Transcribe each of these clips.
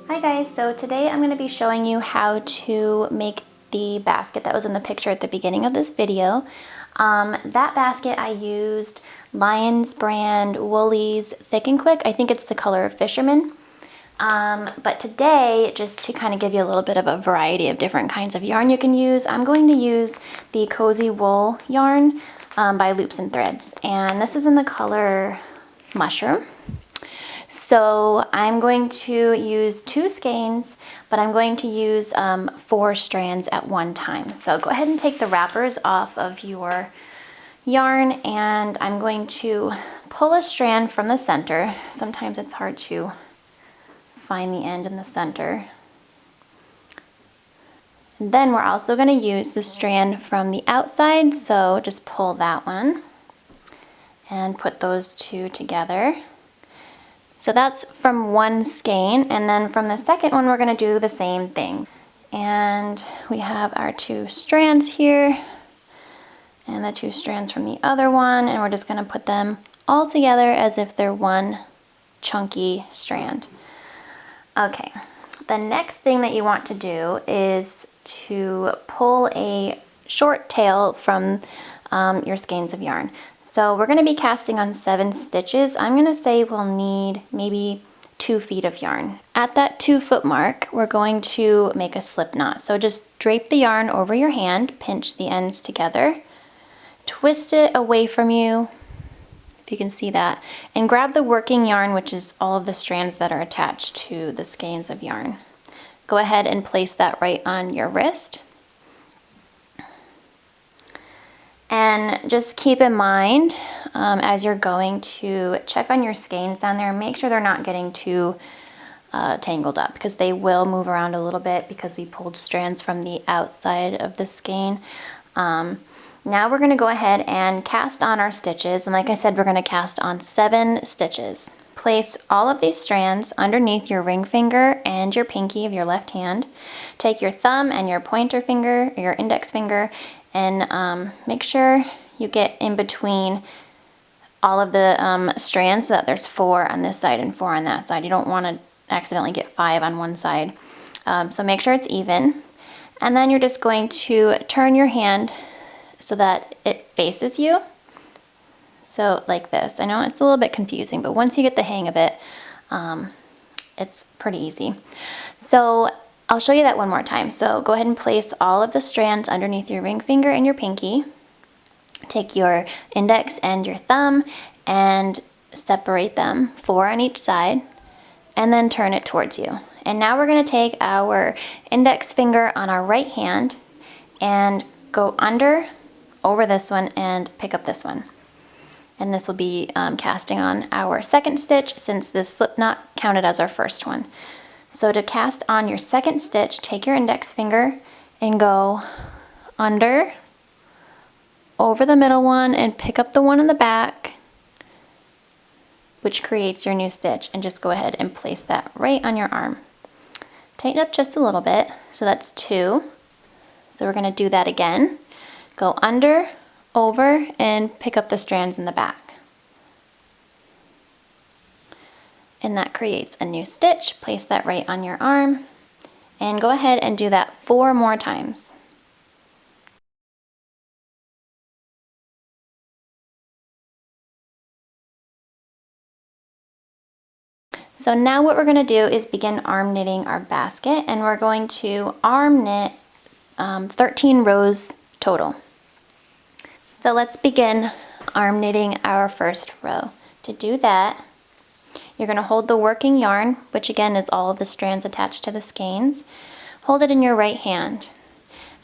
Hi guys, so today I'm going to be showing you how to make the basket that was in the picture at the beginning of this video. That basket I used Lions brand Woolies Thick and Quick. I think it's the color Fisherman. But today, just to kind of give you a little bit of a variety of different kinds of yarn you can use, I'm going to use the Cozy Wool yarn by Loops and Threads. And this is in the color Mushroom. So I'm going to use 2 skeins, but I'm going to use 4 strands at one time. So go ahead and take the wrappers off of your yarn, and I'm going to pull a strand from the center. Sometimes it's hard to find the end in the center. And then we're also going to use the strand from the outside, so just pull that one and put those 2 together. So that's from one skein, and then from the second one we're going to do the same thing. And we have our 2 strands here and the 2 strands from the other one, and we're just going to put them all together as if they're one chunky strand. Okay, the next thing that you want to do is to pull a short tail from your skeins of yarn. So we're going to be casting on 7 stitches. I'm going to say we'll need maybe 2 feet of yarn. At that 2 foot mark, we're going to make a slip knot. So just drape the yarn over your hand, pinch the ends together, twist it away from you, if you can see that, and grab the working yarn, which is all of the strands that are attached to the skeins of yarn. Go ahead and place that right on your wrist. And just keep in mind, as you're going to check on your skeins down there, make sure they're not getting too tangled up, because they will move around a little bit because we pulled strands from the outside of the skein. Now we're going to go ahead and cast on our stitches, and like I said, we're going to cast on 7 stitches. Place all of these strands underneath your ring finger and your pinky of your left hand. Take your thumb and your pointer finger, your index finger, and make sure you get in between all of the strands so that there's 4 on this side and 4 on that side. You don't want to accidentally get 5 on one side. So make sure it's even. And then you're just going to turn your hand so that it faces you. So like this. I know it's a little bit confusing, but once you get the hang of it, it's pretty easy. So I'll show you that one more time. So go ahead and place all of the strands underneath your ring finger and your pinky. Take your index and your thumb and separate them, 4 on each side, and then turn it towards you. And now we're going to take our index finger on our right hand and go under, over this one, and pick up this one. And this will be casting on our second stitch, since this slip knot counted as our first one. So to cast on your second stitch, take your index finger and go under, over the middle one, and pick up the one in the back, which creates your new stitch, and just go ahead and place that right on your arm. Tighten up just a little bit, so that's 2. So we're going to do that again. Go under, over, and pick up the strands in the back. And that creates a new stitch. Place that right on your arm, and go ahead and do that 4 more times. So now what we're going to do is begin arm knitting our basket, and we're going to arm knit 13 rows total. So let's begin arm knitting our first row. To do that, you're going to hold the working yarn, which again is all of the strands attached to the skeins. Hold it in your right hand.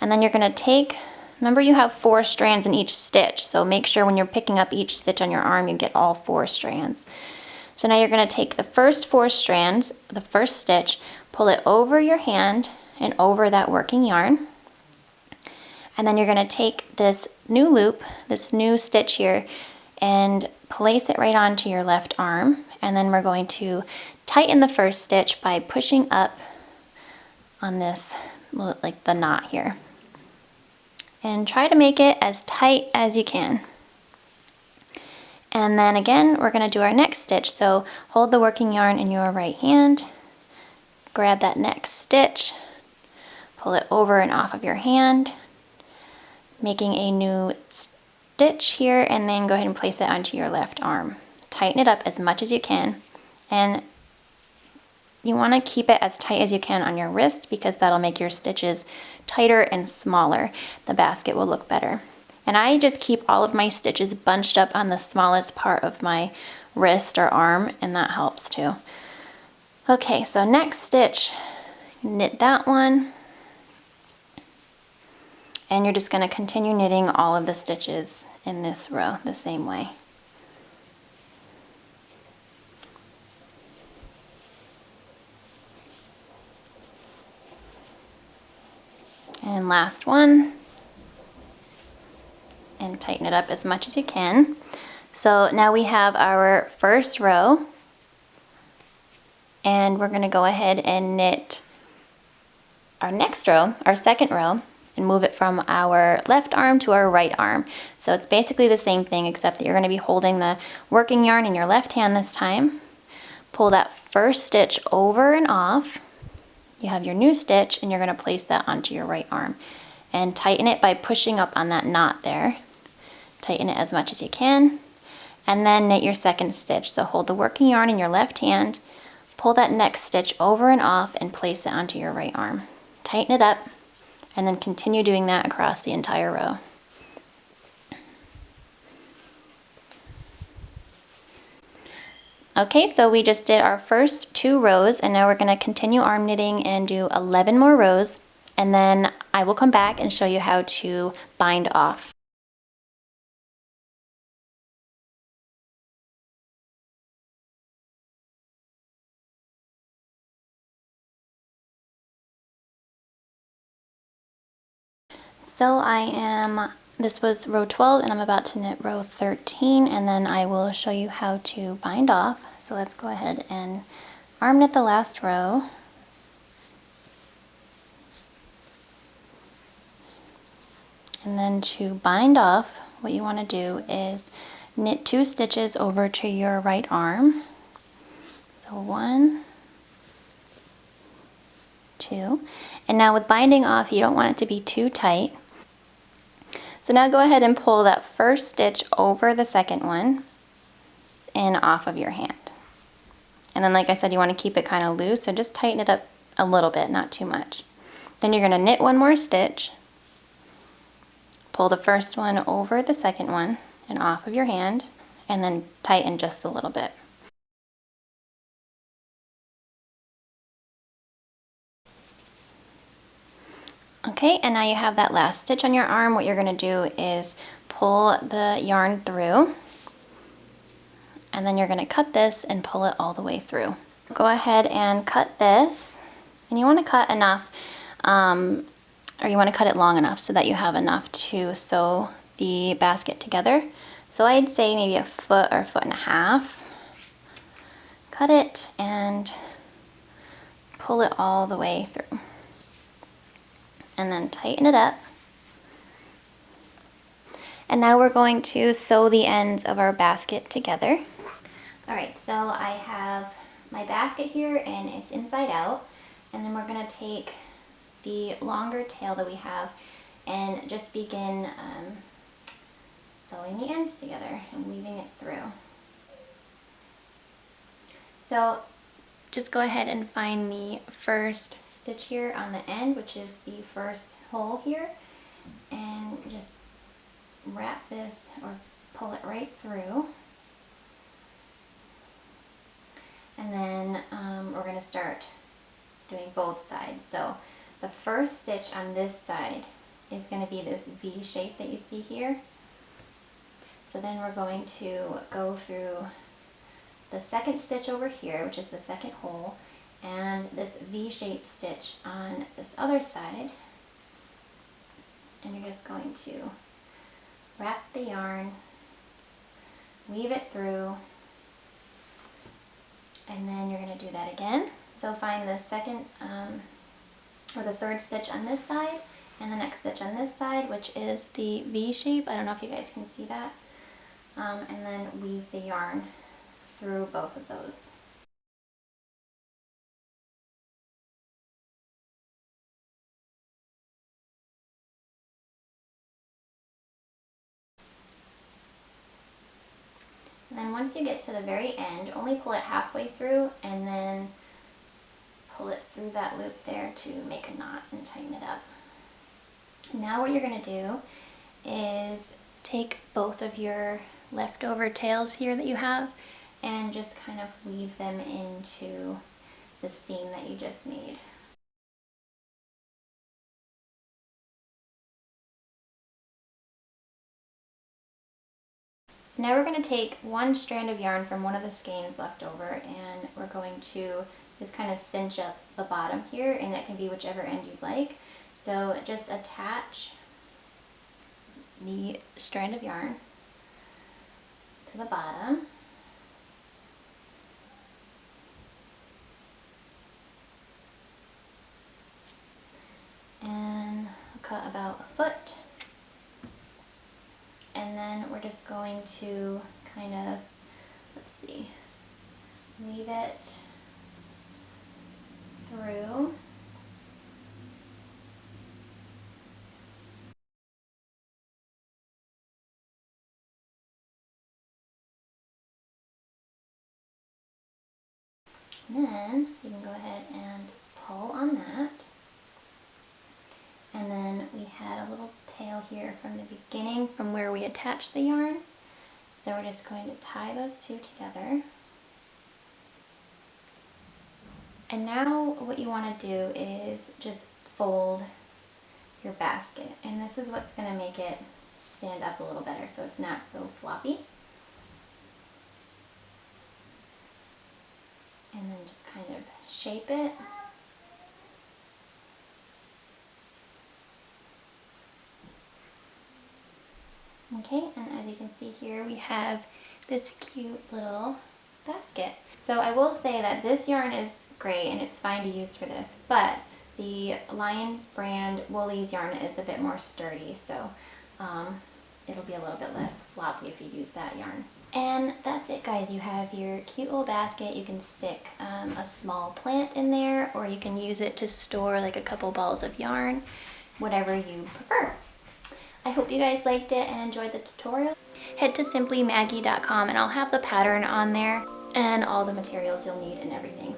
And then you're going to take, remember you have 4 strands in each stitch, so make sure when you're picking up each stitch on your arm you get all 4 strands. So now you're going to take the first 4 strands, the first stitch, pull it over your hand and over that working yarn. And then you're going to take this new loop, this new stitch here, and place it right onto your left arm. And then we're going to tighten the first stitch by pushing up on this, like the knot here. And try to make it as tight as you can. And then again, we're going to do our next stitch. So hold the working yarn in your right hand, grab that next stitch, pull it over and off of your hand, making a new stitch here, and then go ahead and place it onto your left arm. Tighten it up as much as you can, and you want to keep it as tight as you can on your wrist because that'll make your stitches tighter and smaller. The basket will look better. And I just keep all of my stitches bunched up on the smallest part of my wrist or arm, and that helps too. Okay, so next stitch, knit that one, and you're just going to continue knitting all of the stitches in this row the same way. And last one, and tighten it up as much as you can. So now we have our first row, and we're going to go ahead and knit our next row, our second row, and move it from our left arm to our right arm. So it's basically the same thing, except that you're going to be holding the working yarn in your left hand this time. Pull that first stitch over and off. You have your new stitch, and you're going to place that onto your right arm. And tighten it by pushing up on that knot there. Tighten it as much as you can. And then knit your second stitch. So hold the working yarn in your left hand, pull that next stitch over and off, and place it onto your right arm. Tighten it up, and then continue doing that across the entire row. Okay, so we just did our first 2 rows, and now we're going to continue arm knitting and do 11 more rows, and then I will come back and show you how to bind off. So this was row 12, and I'm about to knit row 13, and then I will show you how to bind off. So let's go ahead and arm knit the last row. And then to bind off, what you want to do is knit 2 stitches over to your right arm. So 1, 2. And now with binding off, you don't want it to be too tight. So now go ahead and pull that first stitch over the second one and off of your hand. And then, like I said, you want to keep it kind of loose, so just tighten it up a little bit, not too much. Then you're going to knit 1 more stitch, pull the first one over the second one and off of your hand, and then tighten just a little bit. Okay, and now you have that last stitch on your arm. What you're going to do is pull the yarn through, and then you're going to cut this and pull it all the way through. Go ahead and cut this, and you want to cut enough, or you want to cut it long enough so that you have enough to sew the basket together. So I'd say maybe 1 foot or 1.5 feet. Cut it and pull it all the way through. And then tighten it up. And now we're going to sew the ends of our basket together. Alright, so I have my basket here, and it's inside out. And then we're going to take the longer tail that we have and just begin sewing the ends together and weaving it through. So just go ahead and find the first stitch here on the end, which is the first hole here, and just wrap this or pull it right through. And then we're going to start doing both sides. So the first stitch on this side is going to be this V shape that you see here. So then we're going to go through the second stitch over here, which is the second hole, and this V-shaped stitch on this other side. And you're just going to wrap the yarn, weave it through, and then you're going to do that again. So find the second or the third stitch on this side and the next stitch on this side, which is the V shape. I don't know if you guys can see that. And then weave the yarn through both of those. And then once you get to the very end, only pull it halfway through and then pull it through that loop there to make a knot and tighten it up. Now what you're going to do is take both of your leftover tails here that you have and just kind of weave them into the seam that you just made. So now we're going to take one strand of yarn from one of the skeins left over, and we're going to just kind of cinch up the bottom here, and that can be whichever end you'd like. So just attach the strand of yarn to the bottom. And cut about a foot. And then we're just going to kind of, let's see, weave it through. And then you can go ahead and pull on that. And then we had a little tail here from the beginning from where we attached the yarn. So we're just going to tie those two together. And now what you want to do is just fold your basket. And this is what's going to make it stand up a little better so it's not so floppy. And then just kind of shape it. Okay, and as you can see here, we have this cute little basket. So I will say that this yarn is great and it's fine to use for this, but the Lions brand Woolies yarn is a bit more sturdy, so it'll be a little bit less floppy if you use that yarn. And that's it, guys. You have your cute little basket. You can stick a small plant in there, or you can use it to store like a couple balls of yarn, whatever you prefer. I hope you guys liked it and enjoyed the tutorial. Head to simplymaggie.com and I'll have the pattern on there and all the materials you'll need and everything.